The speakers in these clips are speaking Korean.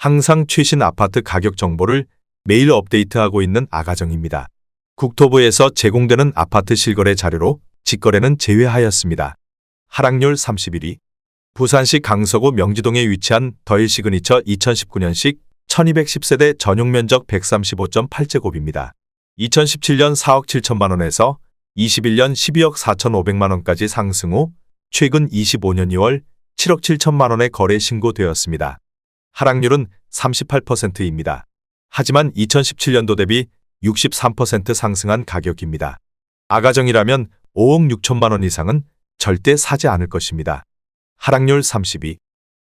항상 최신 아파트 가격 정보를 매일 업데이트하고 있는 아가정입니다. 국토부에서 제공되는 아파트 실거래 자료로 직거래는 제외하였습니다. 하락률 31위. 부산시 강서구 명지동에 위치한 더힐 시그니처 2019년식 1210세대 전용 면적 135.8제곱입니다. 2017년 4억 7천만 원에서 21년 12억 4,500만 원까지 상승 후 최근 25년 2월 7억 7천만 원에 거래 신고되었습니다. 하락률은 38%입니다. 하지만 2017년도 대비 63% 상승한 가격입니다. 아가정이라면 5억 6천만 원 이상은 절대 사지 않을 것입니다. 하락률 32.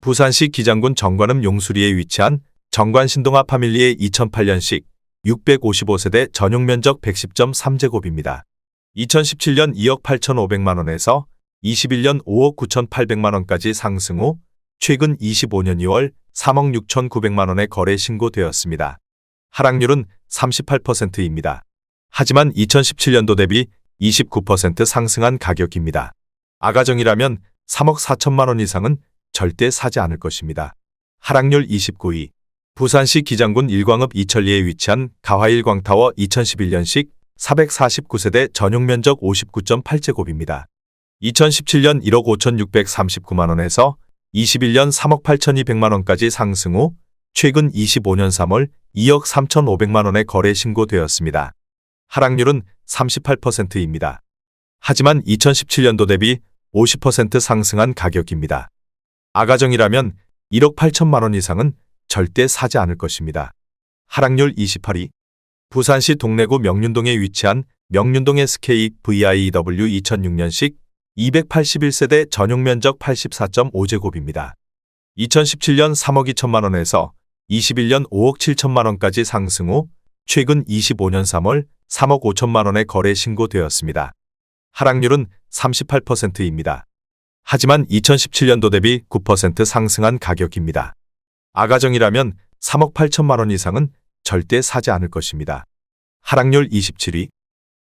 부산시 기장군 정관읍 용수리에 위치한 정관신동아 파밀리의 2008년식 655세대 전용 면적 110.3제곱입니다. 2017년 2억 8,500만 원에서 21년 5억 9,800만 원까지 상승 후 최근 25년 2월 3억 6,900만 원에 거래 신고되었습니다. 하락률은 38%입니다. 하지만 2017년도 대비 29% 상승한 가격입니다. 아가정이라면 3억 4천만 원 이상은 절대 사지 않을 것입니다. 하락률 29위. 부산시 기장군 일광읍 이천리에 위치한 가화일광타워 2011년식 449세대 전용 면적 59.8제곱입니다. 2017년 1억 5,639만 원에서 21년 3억 8,200만 원까지 상승 후 최근 25년 3월 2억 3,500만 원에 거래 신고되었습니다. 하락률은 38%입니다. 하지만 2017년도 대비 50% 상승한 가격입니다. 아가정이라면 1억 8천만 원 이상은 절대 사지 않을 것입니다. 하락률 28위. 부산시 동래구 명륜동에 위치한 명륜동 SK VIEW 2006년식 281세대 전용 면적 84.5제곱입니다. 2017년 3억 2천만 원에서 21년 5억 7천만 원까지 상승 후 최근 25년 3월 3억 5천만 원에 거래 신고되었습니다. 하락률은 38%입니다. 하지만 2017년도 대비 9% 상승한 가격입니다. 아가정이라면 3억 8천만 원 이상은 절대 사지 않을 것입니다. 하락률 27위.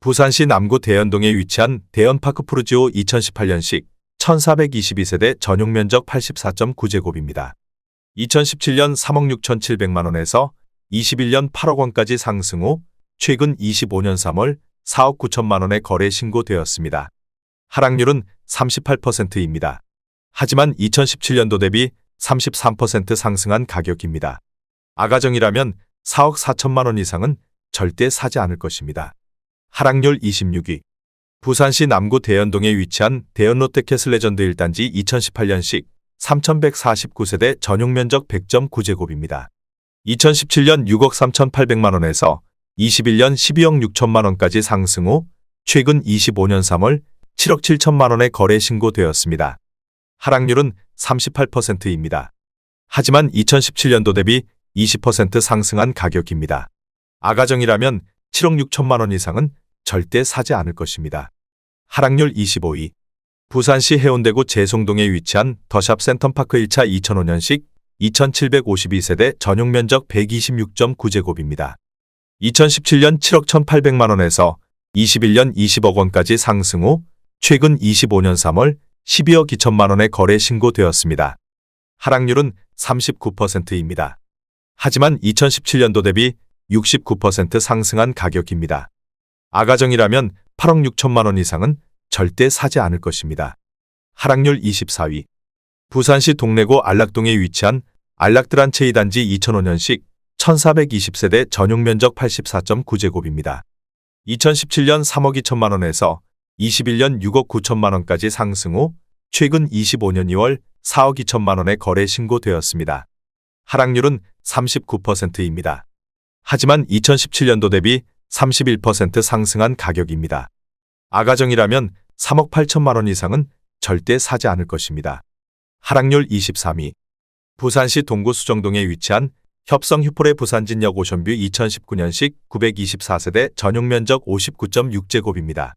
부산시 남구 대연동에 위치한 대연파크 푸르지오 2018년식 1422세대 전용 면적 84.9제곱입니다. 2017년 3억 6,700만 원에서 21년 8억 원까지 상승 후 최근 25년 3월 4억 9천만 원에 거래 신고되었습니다. 하락률은 38%입니다. 하지만 2017년도 대비 33% 상승한 가격입니다. 아가정이라면 4억 4천만 원 이상은 절대 사지 않을 것입니다. 하락률 26위. 부산시 남구 대연동에 위치한 대연 롯데캐슬 레전드 1단지 2018년식 3149세대 전용 면적 100.9제곱입니다. 2017년 6억 3,800만 원에서 21년 12억 6천만 원까지 상승 후 최근 25년 3월 7억 7천만 원에 거래 신고되었습니다. 하락률은 38%입니다. 하지만 2017년도 대비 20% 상승한 가격입니다. 아가정이라면 7억 6천만 원 이상은 절대 사지 않을 것입니다. 하락률 25위. 부산시 해운대구 제송동에 위치한 더샵 센텀파크 1차 2005년식 2752세대 전용 면적 126.9제곱입니다. 2017년 7억 1,800만 원에서 21년 20억 원까지 상승 후 최근 25년 3월 12억 2천만 원에 거래 신고되었습니다. 하락률은 39%입니다. 하지만 2017년도 대비 69% 상승한 가격입니다. 아가정이라면 8억 6천만 원 이상은 절대 사지 않을 것입니다. 하락률 24위. 부산시 동래구 안락동에 위치한 안락드란체 2단지 2005년식 1420세대 전용 면적 84.9제곱입니다. 2017년 3억 2천만 원에서 21년 6억 9천만 원까지 상승 후 최근 25년 2월 4억 2천만 원에 거래 신고되었습니다. 하락률은 39%입니다. 하지만 2017년도 대비 31% 상승한 가격입니다. 아가정이라면 3억 8천만 원 이상은 절대 사지 않을 것입니다. 하락률 23위. 부산시 동구 수정동에 위치한 협성 휴포레 부산진역 오션뷰 2019년식 924세대 전용 면적 59.6제곱입니다.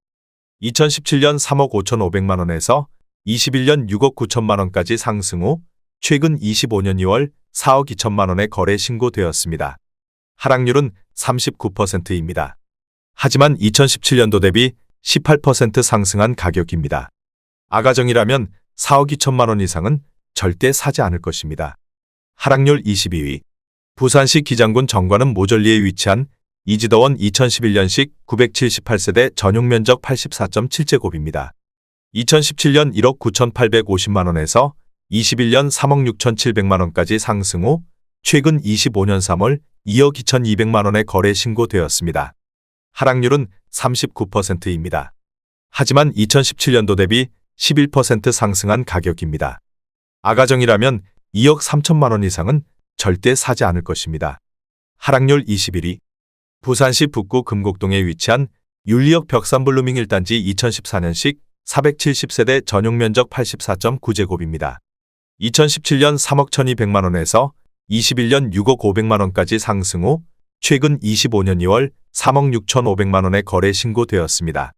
2017년 3억 5,500만 원에서 21년 6억 9천만 원까지 상승 후 최근 25년 2월 4억 2천만 원에 거래 신고되었습니다. 하락률은 39%입니다. 하지만 2017년도 대비 18% 상승한 가격입니다. 아가정이라면 4억 2천만 원 이상은 절대 사지 않을 것입니다. 하락률 22위. 부산시 기장군 정관은 모절리에 위치한 이지더원 2011년식 978세대 전용 면적 84.7제곱입니다. 2017년 1억 9,850만원에서 21년 3억 6,700만원까지 상승 후 최근 25년 3월 2억 2,200만원에 거래 신고되었습니다. 하락률은 39%입니다. 하지만 2017년도 대비 11% 상승한 가격입니다. 아가정이라면 2억 3천만원 이상은 절대 사지 않을 것입니다. 하락률 21위. 부산시 북구 금곡동에 위치한 윤리역 벽산블루밍 1단지 2014년식 470세대 전용 면적 84.9제곱입니다. 2017년 3억 1,200만원에서 21년 6억 500만원까지 상승 후 최근 25년 2월 3억 6,500만원에 거래 신고되었습니다.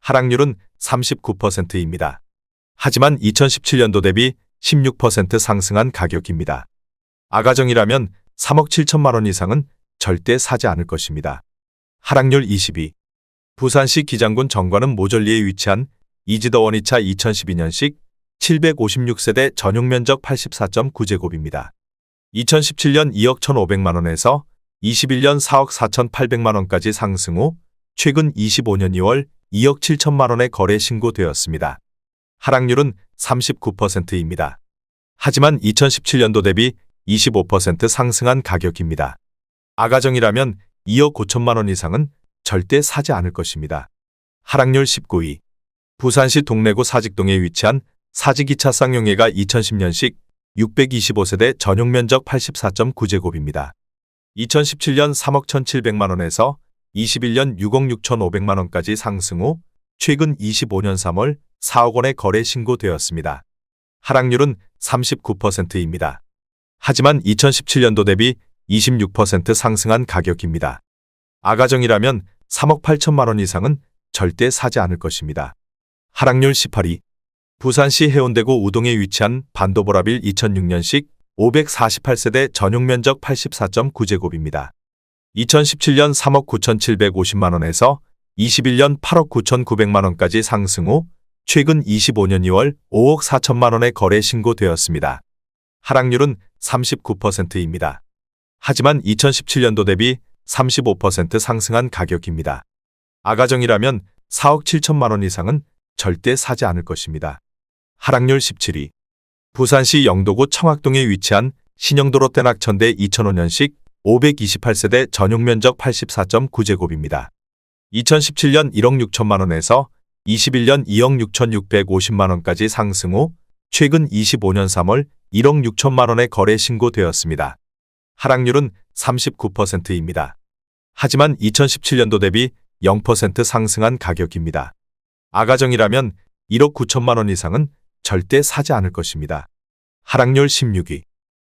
하락률은 39%입니다. 하지만 2017년도 대비 16% 상승한 가격입니다. 아가정이라면 3억 7천만원 이상은 절대 사지 않을 것입니다. 하락률 22. 부산시 기장군 정관은 모절리에 위치한 이지더 2차 2012년식 756세대 전용 면적 84.9제곱입니다. 2017년 2억 1,500만원에서 21년 4억 4,800만원까지 상승 후 최근 25년 2월 2억 7천만원에 거래 신고되었습니다. 하락률은 39%입니다. 하지만 2017년도 대비 25% 상승한 가격입니다. 아가정이라면 2억 5천만원 이상은 절대 사지 않을 것입니다. 하락률 19위. 부산시 동래구 사직동에 위치한 사직이차 쌍용회가 2010년식 625세대 전용 면적 84.9제곱입니다. 2017년 3억 1,700만원에서 21년 6억 6,500만원까지 상승 후 최근 25년 3월 4억 원에 거래 신고되었습니다. 하락률은 39%입니다. 하지만 2017년도 대비 26% 상승한 가격입니다. 아가정이라면 3억 8천만원 이상은 절대 사지 않을 것입니다. 하락률 18위. 부산시 해운대구 우동에 위치한 반도보라빌 2006년식 548세대 전용 면적 84.9제곱입니다. 2017년 3억 9,750만원에서 21년 8억 9,900만원까지 상승 후 최근 25년 2월 5억 4천만원에 거래 신고되었습니다. 하락률은 39%입니다. 하지만 2017년도 대비 35% 상승한 가격입니다. 아가정이라면 4억 7천만원 이상은 절대 사지 않을 것입니다. 하락률 17위. 부산시 영도구 청학동에 위치한 신영도로 떼낙천대 2005년식 528세대 전용 면적 84.9제곱입니다. 2017년 1억 6천만원에서 21년 2억 6,650만원까지 상승 후 최근 25년 3월 1억 6천만원에 거래 신고되었습니다. 하락률은 39%입니다. 하지만 2017년도 대비 0% 상승한 가격입니다. 아가정이라면 1억 9천만원 이상은 절대 사지 않을 것입니다. 하락률 16위.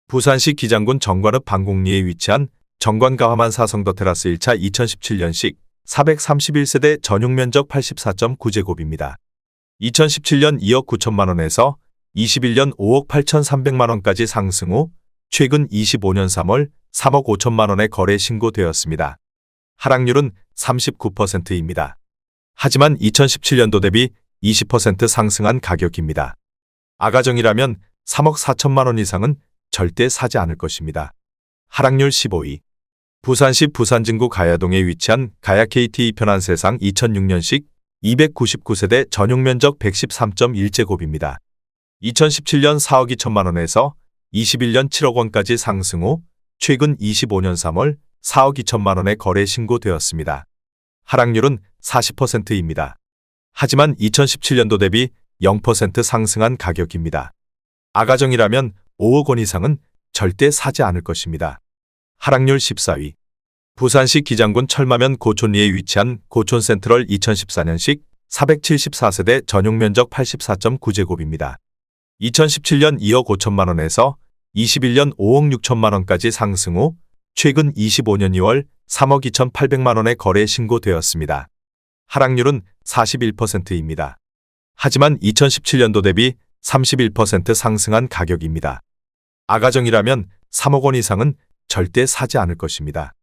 부산시 기장군 정관읍 방곡리에 위치한 정관가화만 사성더 테라스 1차 2017년식 431세대 전용 면적 84.9제곱입니다. 2017년 2억 9천만원에서 21년 5억 8,300만원까지 상승 후 최근 25년 3월 3억 5천만원에 거래 신고되었습니다. 하락률은 39%입니다. 하지만 2017년도 대비 20% 상승한 가격입니다. 아가정이라면 3억 4천만원 이상은 절대 사지 않을 것입니다. 하락률 15위. 부산시 부산진구 가야동에 위치한 가야 KT 편안세상 2006년식 299세대 전용 면적 113.1제곱입니다. 2017년 4억 2천만원에서 21년 7억 원까지 상승 후 최근 25년 3월 4억 2천만원에 거래 신고되었습니다. 하락률은 40%입니다. 하지만 2017년도 대비 0% 상승한 가격입니다. 아가정이라면 5억 원 이상은 절대 사지 않을 것입니다. 하락률 14위. 부산시 기장군 철마면 고촌리에 위치한 고촌센트럴 2014년식 474세대 전용 면적 84.9제곱입니다. 2017년 2억 5천만원에서 21년 5억 6천만원까지 상승 후 최근 25년 2월 3억 2,800만원에 거래 신고되었습니다. 하락률은 41%입니다. 하지만 2017년도 대비 31% 상승한 가격입니다. 아가정이라면 3억 원 이상은 절대 사지 않을 것입니다.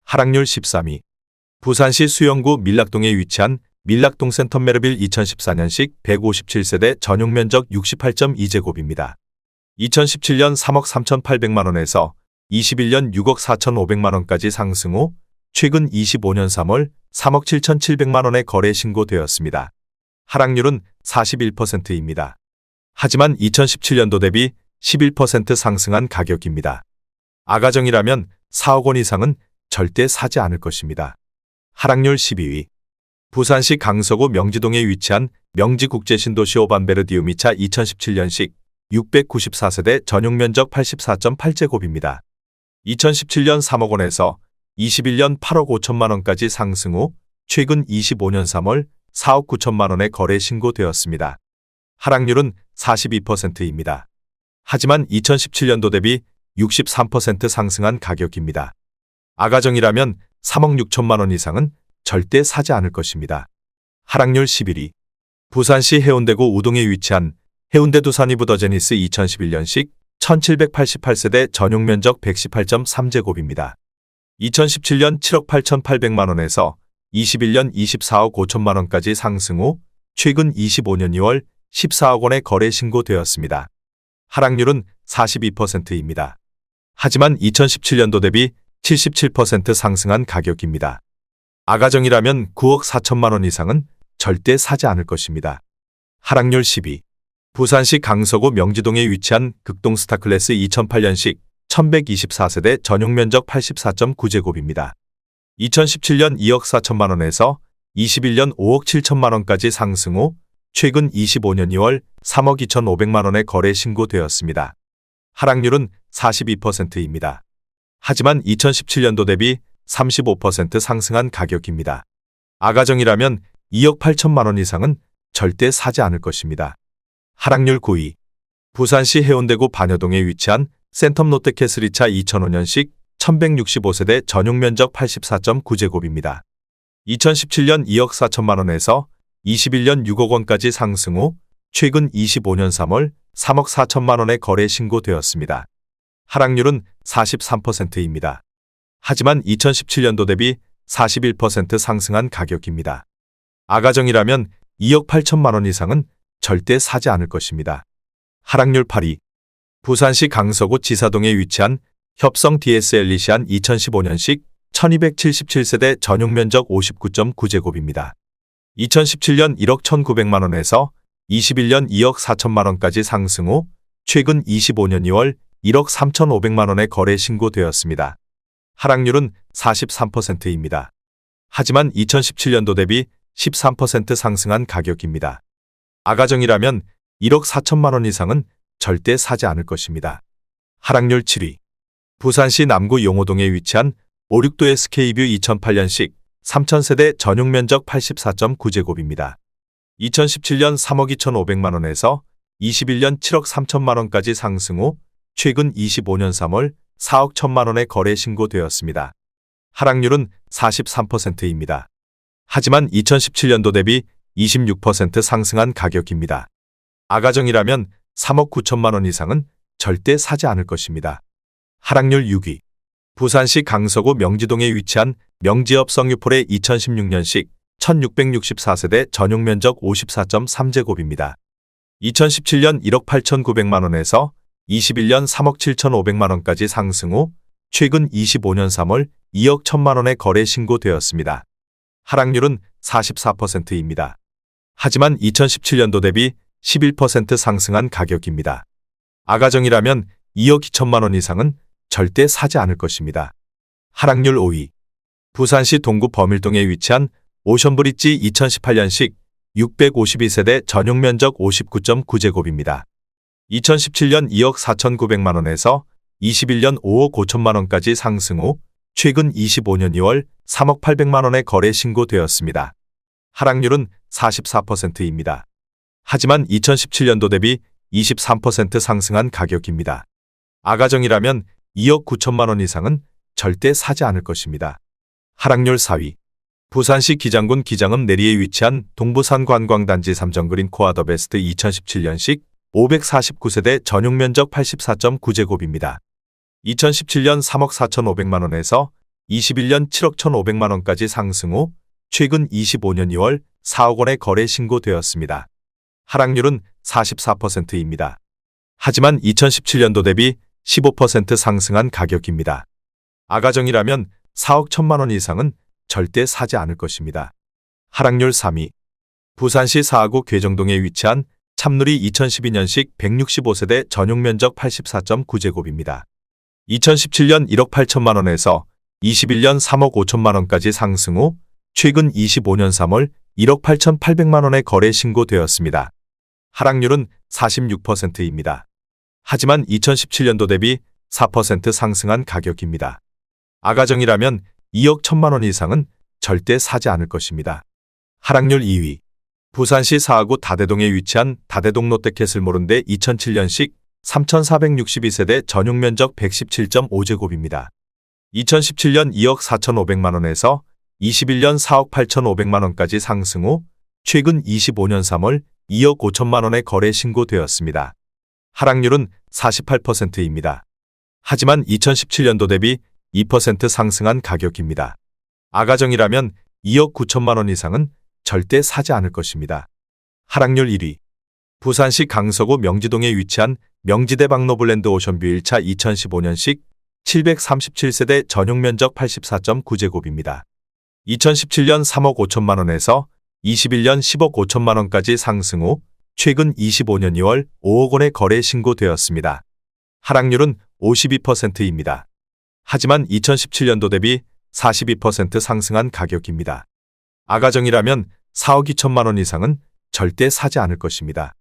하락률 13위. 부산시 수영구 밀락동에 위치한 밀락동 센텀메르빌 2014년식 157세대 전용 면적 68.2제곱입니다. 2017년 3억 3,800만원에서 21년 6억 4,500만 원까지 상승 후 최근 25년 3월 3억 7,700만 원의 거래 신고되었습니다. 하락률은 41%입니다. 하지만 2017년도 대비 11% 상승한 가격입니다. 아가정이라면 4억 원 이상은 절대 사지 않을 것입니다. 하락률 12위. 부산시 강서구 명지동에 위치한 명지국제신도시 오반베르디우미차 2017년식 694세대 전용 면적 84.8제곱입니다. 2017년 3억 원에서 21년 8억 5천만 원까지 상승 후 최근 25년 3월 4억 9천만 원의 거래 신고되었습니다. 하락률은 42%입니다. 하지만 2017년도 대비 63% 상승한 가격입니다. 아가정이라면 3억 6천만 원 이상은 절대 사지 않을 것입니다. 하락률 11위. 부산시 해운대구 우동에 위치한 해운대 두산이브더제니스 2011년식 1788세대 전용 면적 118.3제곱입니다. 2017년 7억 8,800만 원에서 21년 24억 5천만 원까지 상승 후 최근 25년 2월 14억 원의 거래 신고되었습니다. 하락률은 42%입니다. 하지만 2017년도 대비 77% 상승한 가격입니다. 아가정이라면 9억 4천만 원 이상은 절대 사지 않을 것입니다. 하락률 12. 부산시 강서구 명지동에 위치한 극동 스타클래스 2008년식 1124세대 전용 면적 84.9제곱입니다. 2017년 2억 4천만 원에서 21년 5억 7천만 원까지 상승 후 최근 25년 2월 3억 2,500만 원의 거래 신고되었습니다. 하락률은 42%입니다. 하지만 2017년도 대비 35% 상승한 가격입니다. 아가정이라면 2억 8천만 원 이상은 절대 사지 않을 것입니다. 하락률 9위. 부산시 해운대구 반여동에 위치한 센텀 롯데캐슬이차 2005년식 1165세대 전용 면적 84.9제곱입니다. 2017년 2억 4천만 원에서 21년 6억 원까지 상승 후 최근 25년 3월 3억 4천만 원의 거래 신고되었습니다. 하락률은 43%입니다. 하지만 2017년도 대비 41% 상승한 가격입니다. 아가정이라면 2억 8천만 원 이상은 절대 사지 않을 것입니다. 하락률 8위. 부산시 강서구 지사동에 위치한 협성 DSL리시안 2015년식 1277세대 전용 면적 59.9제곱입니다. 2017년 1억 1,900만 원에서 21년 2억 4천만 원까지 상승 후 최근 25년 2월 1억 3,500만 원의 거래 신고되었습니다. 하락률은 43%입니다. 하지만 2017년도 대비 13% 상승한 가격입니다. 아가정이라면 1억 4천만 원 이상은 절대 사지 않을 것입니다. 하락률 7위. 부산시 남구 용호동에 위치한 56도 SK뷰 2008년식 3000세대 전용 면적 84.9제곱입니다. 2017년 3억 2,500만 원에서 21년 7억 3천만 원까지 상승 후 최근 25년 3월 4억 1천만 원의 거래 신고되었습니다. 하락률은 43%입니다. 하지만 2017년도 대비 26% 상승한 가격입니다. 아가정이라면 3억 9천만 원 이상은 절대 사지 않을 것입니다. 하락률 6위. 부산시 강서구 명지동에 위치한 명지업 성유폴의 2016년식 1664세대 전용 면적 54.3제곱입니다. 2017년 1억 8,900만 원에서 21년 3억 7,500만 원까지 상승 후 최근 25년 3월 2억 1천만 원의 거래 신고되었습니다. 하락률은 44%입니다. 하지만 2017년도 대비 11% 상승한 가격입니다. 아가정이라면 2억 2천만 원 이상은 절대 사지 않을 것입니다. 하락률 5위. 부산시 동구 범일동에 위치한 오션브릿지 2018년식 652세대 전용 면적 59.9제곱입니다. 2017년 2억 4,900만 원에서 21년 5억 5천만 원까지 상승 후 최근 25년 2월 3억 800만 원의 거래 신고되었습니다. 하락률은 44%입니다. 하지만 2017년도 대비 23% 상승한 가격입니다. 아가정이라면 2억 9천만 원 이상은 절대 사지 않을 것입니다. 하락률 4위. 부산시 기장군 기장읍 내리에 위치한 동부산 관광단지 삼정그린 코아더베스트 2017년식 549세대 전용 면적 84.9제곱입니다. 2017년 3억 4,500만 원에서 21년 7억 1,500만 원까지 상승 후 최근 25년 2월 4억 원의 거래 신고되었습니다. 하락률은 44%입니다. 하지만 2017년도 대비 15% 상승한 가격입니다. 아가정이라면 4억 1천만 원 이상은 절대 사지 않을 것입니다. 하락률 3위. 부산시 사하구 괴정동에 위치한 참누리 2012년식 165세대 전용 면적 84.9제곱입니다. 2017년 1억 8천만 원에서 21년 3억 5천만 원까지 상승 후 최근 25년 3월 1억 8,800만 원에 거래 신고되었습니다. 하락률은 46%입니다. 하지만 2017년도 대비 4% 상승한 가격입니다. 아가정이라면 2억 1천만 원 이상은 절대 사지 않을 것입니다. 하락률 2위. 부산시 사하구 다대동에 위치한 다대동 롯데캐슬몰인데 2007년식 3,462세대 전용 면적 117.5제곱입니다. 2017년 2억 4,500만 원에서 21년 4억 8,500만 원까지 상승 후 최근 25년 3월 2억 5천만 원에 거래 신고되었습니다. 하락률은 48%입니다. 하지만 2017년도 대비 2% 상승한 가격입니다. 아가정이라면 2억 9천만 원 이상은 절대 사지 않을 것입니다. 하락률 1위. 부산시 강서구 명지동에 위치한 명지대 박노블랜드 오션뷰 1차 2015년식 737세대 전용 면적 84.9제곱입니다. 2017년 3억 5천만 원에서 21년 10억 5천만 원까지 상승 후 최근 25년 2월 5억 원에 거래 신고되었습니다. 하락률은 52%입니다. 하지만 2017년도 대비 42% 상승한 가격입니다. 아가정이라면 4억 2천만 원 이상은 절대 사지 않을 것입니다.